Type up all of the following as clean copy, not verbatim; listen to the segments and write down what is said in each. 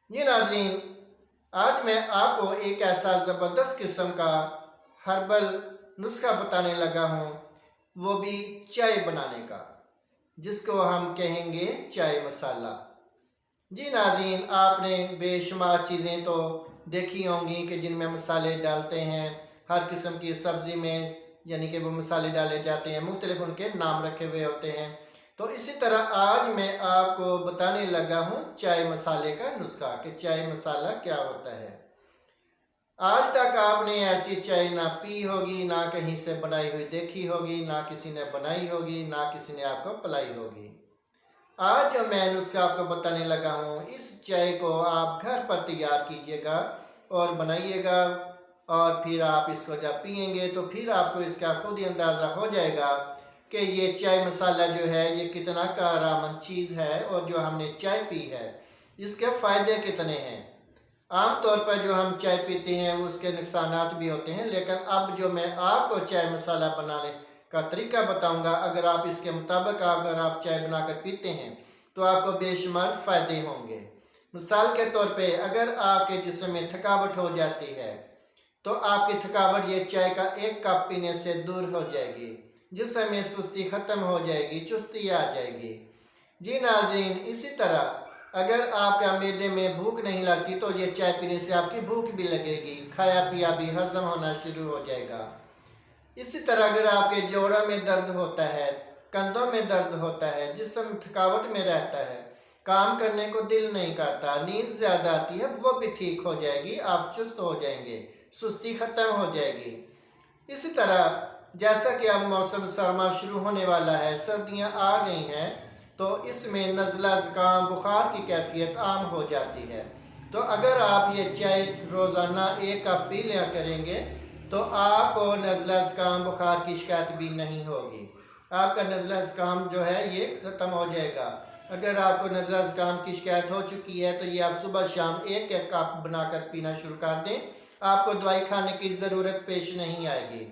जी नाज़रीन, आज मैं आपको एक ऐसा ज़बरदस्त किस्म का हर्बल नुस्खा बताने लगा हूँ, वो भी चाय बनाने का, जिसको हम कहेंगे चाय मसाला। जी नाज़रीन, आपने बेशुमार चीज़ें तो देखी होंगी कि जिनमें मसाले डालते हैं, हर किस्म की सब्ज़ी में यानी कि वो मसाले डाले जाते हैं, मुख्तलिफ उनके नाम रखे हुए होते हैं। तो इसी तरह आज मैं आपको बताने लगा हूँ चाय मसाले का नुस्खा कि चाय मसाला क्या होता है। आज तक आपने ऐसी चाय ना पी होगी, ना कहीं से बनाई हुई देखी होगी, ना किसी ने बनाई होगी, ना किसी ने आपको पिलाई होगी। आज जो मैं नुस्खा आपको बताने लगा हूँ, इस चाय को आप घर पर तैयार कीजिएगा और बनाइएगा, और फिर आप इसको जब पियेंगे तो फिर आपको इसका खुद ही अंदाज़ा हो जाएगा कि ये चाय मसाला जो है ये कितना कारआमद चीज़ है, और जो हमने चाय पी है इसके फ़ायदे कितने हैं। आम तौर पर जो हम चाय पीते हैं उसके नुकसानात भी होते हैं, लेकिन अब जो मैं आपको चाय मसाला बनाने का तरीका बताऊंगा, अगर आप इसके मुताबिक अगर आप चाय बनाकर पीते हैं तो आपको बेशुमार फ़ायदे होंगे। मिसाल के तौर पे अगर आपके जिस्म में थकावट हो जाती है तो आपकी थकावट ये चाय का एक कप पीने से दूर हो जाएगी, जिसम में सुस्ती ख़त्म हो जाएगी, चुस्ती आ जाएगी। जी नाज़रीन, इसी तरह अगर आपका मैदे में भूख नहीं लगती तो ये चाय पीने से आपकी भूख भी लगेगी, खाया पिया भी हजम होना शुरू हो जाएगा। इसी तरह अगर आपके जोड़ों में दर्द होता है, कंधों में दर्द होता है, जिस्म थकावट में रहता है, काम करने को दिल नहीं करता, नींद ज़्यादा आती है, वो भी ठीक हो जाएगी, आप चुस्त हो जाएंगे, सुस्ती ख़त्म हो जाएगी। इसी तरह जैसा कि अब मौसम सरमा शुरू होने वाला है, सर्दियां आ गई हैं, तो इसमें नज़ला ज़ुकाम बुखार की कैफियत आम हो जाती है। तो अगर आप ये चाय रोज़ाना एक कप पी लिया करेंगे तो आपको नज़ला ज़ुकाम बुखार की शिकायत भी नहीं होगी, आपका नज़ला ज़ुकाम जो है ये ख़त्म हो जाएगा। अगर आपको नज़ला ज़ुकाम की शिकायत हो चुकी है तो ये आप सुबह शाम एक एक कप बनाकर पीना शुरू कर दें, आपको दवाई खाने की ज़रूरत पेश नहीं आएगी,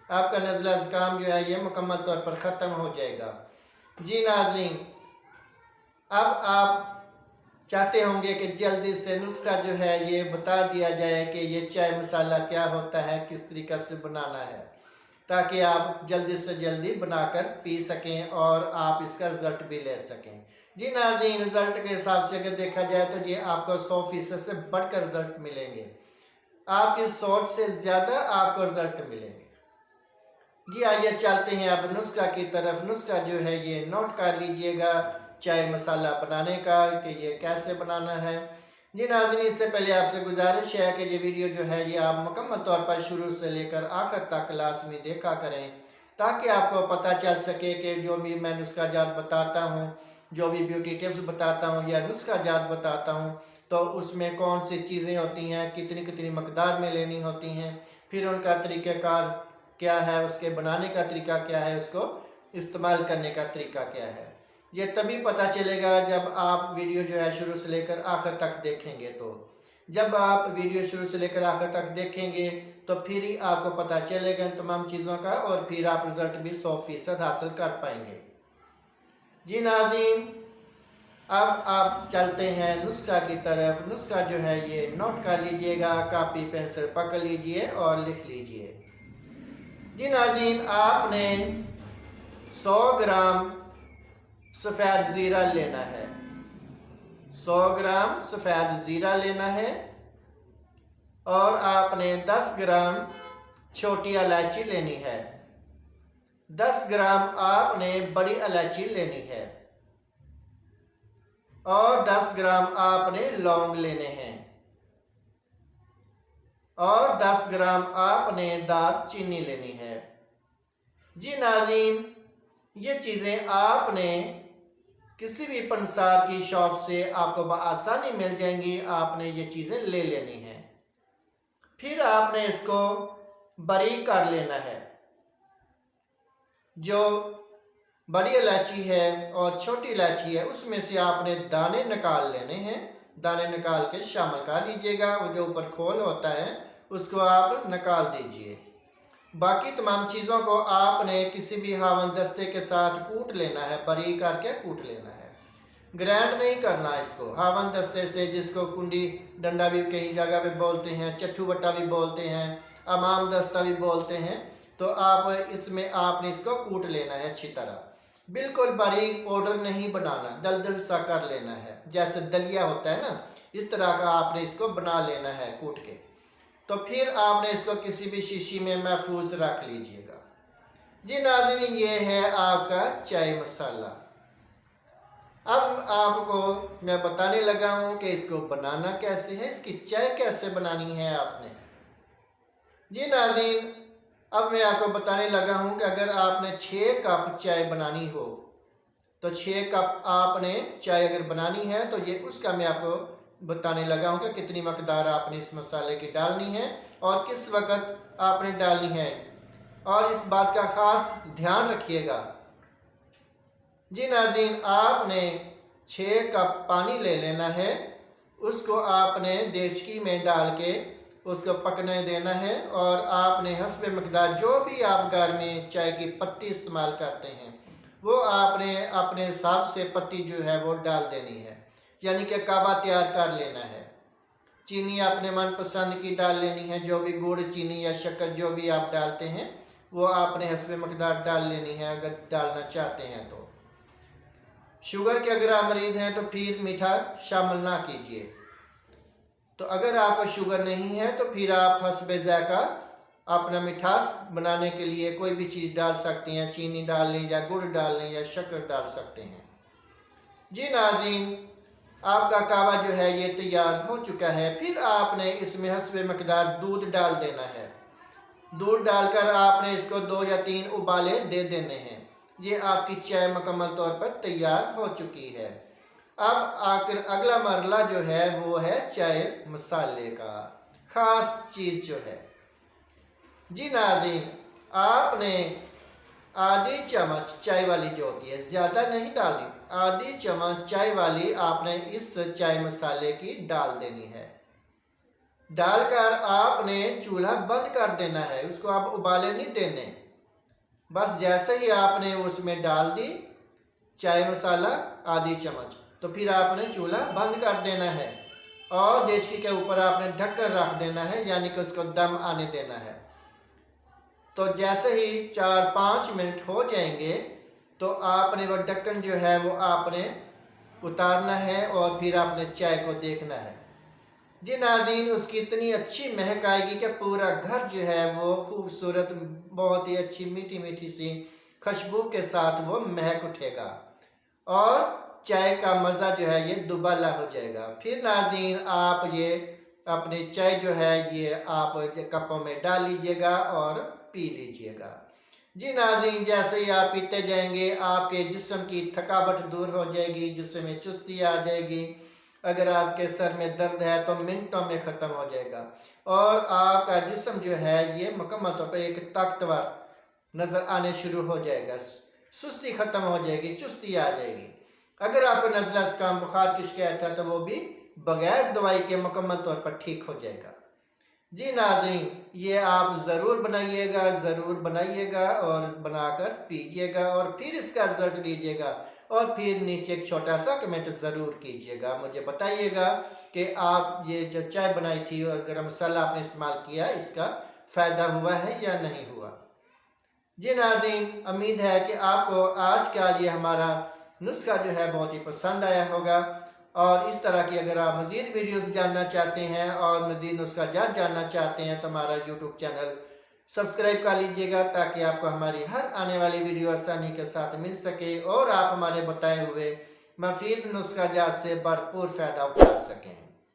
आपका नज़ला ज़ुकाम जो है ये मुकम्मल तौर पर ख़त्म हो जाएगा। जी नाज़रीन, अब आप चाहते होंगे कि जल्दी से नुस्खा जो है ये बता दिया जाए कि ये चाय मसाला क्या होता है, किस तरीक़ा से बनाना है, ताकि आप जल्दी से जल्दी बनाकर पी सकें और आप इसका रिज़ल्ट भी ले सकें। जी नाज़रीन, रिज़ल्ट के हिसाब से अगर देखा जाए तो ये आपको 100% से बढ़कर रिज़ल्ट मिलेंगे, आपकी सोच से ज़्यादा आपको रिज़ल्ट मिलेंगे। जी आइए चलते हैं अब नुस्खा की तरफ। नुस्खा जो है ये नोट कर लीजिएगा चाय मसाला बनाने का कि ये कैसे बनाना है। जी नाज़रीन, इससे पहले आपसे गुजारिश है कि ये वीडियो जो है ये आप मुकम्मल तौर पर शुरू से लेकर आखिर तक क्लास में देखा करें, ताकि आपको पता चल सके कि जो भी मैं नुस्खा जात बताता हूँ, जो भी ब्यूटी टिप्स बताता हूँ या नुस्खा जात बताता हूँ, तो उसमें कौन सी चीज़ें होती हैं, कितनी कितनी मकदार में लेनी होती हैं, फिर उनका तरीक़ाकार क्या है, उसके बनाने का तरीका क्या है, उसको इस्तेमाल करने का तरीका क्या है। ये तभी पता चलेगा जब आप वीडियो जो है शुरू से लेकर आखिर तक देखेंगे। तो जब आप वीडियो शुरू से लेकर आखिर तक देखेंगे तो फिर ही आपको पता चलेगा इन तमाम चीज़ों का, और फिर आप रिज़ल्ट भी 100% हासिल कर पाएंगे। जी नाज़रीन, अब आप चलते हैं नुस्खा की तरफ। नुस्खा जो है ये नोट कर लीजिएगा, कापी पेंसिल पकड़ लीजिए और लिख लीजिए। जी नाज़रीन, आपने 100 ग्राम सफ़ेद ज़ीरा लेना है, 100 ग्राम सफ़ेद ज़ीरा लेना है, और आपने 10 ग्राम छोटी इलायची लेनी है, 10 ग्राम आपने बड़ी इलायची लेनी है, और 10 ग्राम आपने लौंग लेने हैं, और 10 ग्राम आपने दालचीनी लेनी है। जी नाज़रीन, ये चीज़ें आपने किसी भी पंसार की शॉप से आपको बआसानी मिल जाएंगी, आपने ये चीज़ें ले लेनी हैं। फिर आपने इसको बारीक कर लेना है। जो बड़ी इलायची है और छोटी इलायची है उसमें से आपने दाने निकाल लेने हैं, दाने निकाल के शामिल कर लीजिएगा। वो जो ऊपर खोल होता है उसको आप निकाल दीजिए। बाकी तमाम चीज़ों को आपने किसी भी हावन दस्ते के साथ कूट लेना है, बारीक करके कूट लेना है। ग्राइंड नहीं करना इसको, हावन दस्ते से, जिसको कुंडी डंडा भी कई जगह पे बोलते हैं, चट्टू बट्टा भी बोलते हैं, अमाम दस्ता भी बोलते हैं। तो आप इसमें आपने इसको कूट लेना है अच्छी तरह, बिल्कुल बारीक पाउडर नहीं बनाना, दलदल सा कर लेना है, जैसे दलिया होता है ना, इस तरह का आपने इसको बना लेना है कूट के। तो फिर आपने इसको किसी भी शीशी में महफूज रख लीजिएगा। जी नाज़रीन, ये है आपका चाय मसाला। अब आपको मैं बताने लगा हूँ कि इसको बनाना कैसे है, इसकी चाय कैसे बनानी है आपने। जी नाज़रीन, अब मैं आपको बताने लगा हूँ कि अगर आपने 6 कप चाय बनानी हो तो 6 कप आपने चाय अगर बनानी है तो ये उसका मैं आपको बताने लगा हूँ कि कितनी मकदार आपने इस मसाले की डालनी है और किस वक्त आपने डालनी है। और इस बात का ख़ास ध्यान रखिएगा। जी नाज़रीन, आपने 6 कप पानी ले लेना है, उसको आपने देचकी में डाल के उसको पकने देना है। और आपने हस्बे मकदार जो भी आप घर में चाय की पत्ती इस्तेमाल करते हैं वो आपने अपने हिसाब से पत्ती जो है वो डाल देनी है, यानी कि कावा तैयार कर लेना है। चीनी अपने मनपसंद की डाल लेनी है, जो भी गुड़, चीनी या शक्कर जो भी आप डालते हैं वो आपने हस्बे मकदार डाल लेनी है अगर डालना चाहते हैं तो। शुगर के अगर आप मरीज हैं तो फिर मीठा शामिल ना कीजिए। तो अगर आपको शुगर नहीं है तो फिर आप हस्बे ज़ायक़ा अपना मिठास बनाने के लिए कोई भी चीज़ डाल सकती हैं, चीनी डाल लें या गुड़ डाल लें या शक्कर डाल सकते हैं। जी नाज़रीन, आपका कावा जो है ये तैयार हो चुका है। फिर आपने इसमें हस्बे मकदार दूध डाल देना है। दूध डालकर आपने इसको 2 या 3 उबाले दे देने हैं। ये आपकी चाय मुकम्मल तौर पर तैयार हो चुकी है। अब आखिर अगला मरला जो है वो है चाय मसाले का ख़ास चीज़ जो है। जी नाज़रीन, आपने आधी चम्मच चाय वाली जो होती है, ज़्यादा नहीं डालनी, आधी चम्मच चाय वाली आपने इस चाय मसाले की डाल देनी है। डालकर आपने चूल्हा बंद कर देना है, उसको आप उबाले नहीं देने। बस जैसे ही आपने उसमें डाल दी चाय मसाला आधी चम्मच, तो फिर आपने चूल्हा बंद कर देना है और देचकी के ऊपर आपने ढककर रख देना है, यानी कि उसको दम आने देना है। तो जैसे ही 4-5 मिनट हो जाएंगे तो आपने वो ढक्कन जो है वो आपने उतारना है और फिर आपने चाय को देखना है। जी नाज़रीन, उसकी इतनी अच्छी महक आएगी कि पूरा घर जो है वो खूबसूरत, बहुत ही अच्छी मीठी मीठी सी खुशबू के साथ वो महक उठेगा और चाय का मज़ा जो है ये दुबाला हो जाएगा। फिर नाज़रीन, आप ये अपनी चाय जो है ये आप कपों में डाल लीजिएगा और पी लीजिएगा। जी नाज़रीन, जैसे ही आप पीते जाएंगे आपके जिस्म की थकावट दूर हो जाएगी, जिस्म में चुस्ती आ जाएगी। अगर आपके सर में दर्द है तो मिनटों में ख़त्म हो जाएगा और आपका जिस्म जो है ये मुकम्मल तौर पर एक ताकतवर नज़र आने शुरू हो जाएगा। सुस्ती ख़त्म हो जाएगी, चुस्ती आ जाएगी। अगर आपको नज़ला, ज़ुकाम, बुखार की शिकायत है तो वो भी बगैर दवाई के मुकम्मल तौर पर ठीक हो जाएगा। जी नाज़रीन, ये आप ज़रूर बनाइएगा और बनाकर पीजिएगा और फिर इसका रिज़ल्ट लीजिएगा और फिर नीचे एक छोटा सा कमेंट ज़रूर कीजिएगा, मुझे बताइएगा कि आप ये जो चाय बनाई थी और गरम मसाला आपने इस्तेमाल किया इसका फ़ायदा हुआ है या नहीं हुआ। जी नाज़रीन, उम्मीद है कि आपको आज का ये हमारा नुस्खा जो है बहुत ही पसंद आया होगा और इस तरह की अगर आप मज़ीद वीडियोस जानना चाहते हैं और मज़ीद नुस्खा जानना चाहते हैं तो हमारा यूट्यूब चैनल सब्सक्राइब कर लीजिएगा ताकि आपको हमारी हर आने वाली वीडियो आसानी के साथ मिल सके और आप हमारे बताए हुए मुफीद नुस्खा जात से भरपूर फ़ायदा उठा सकें।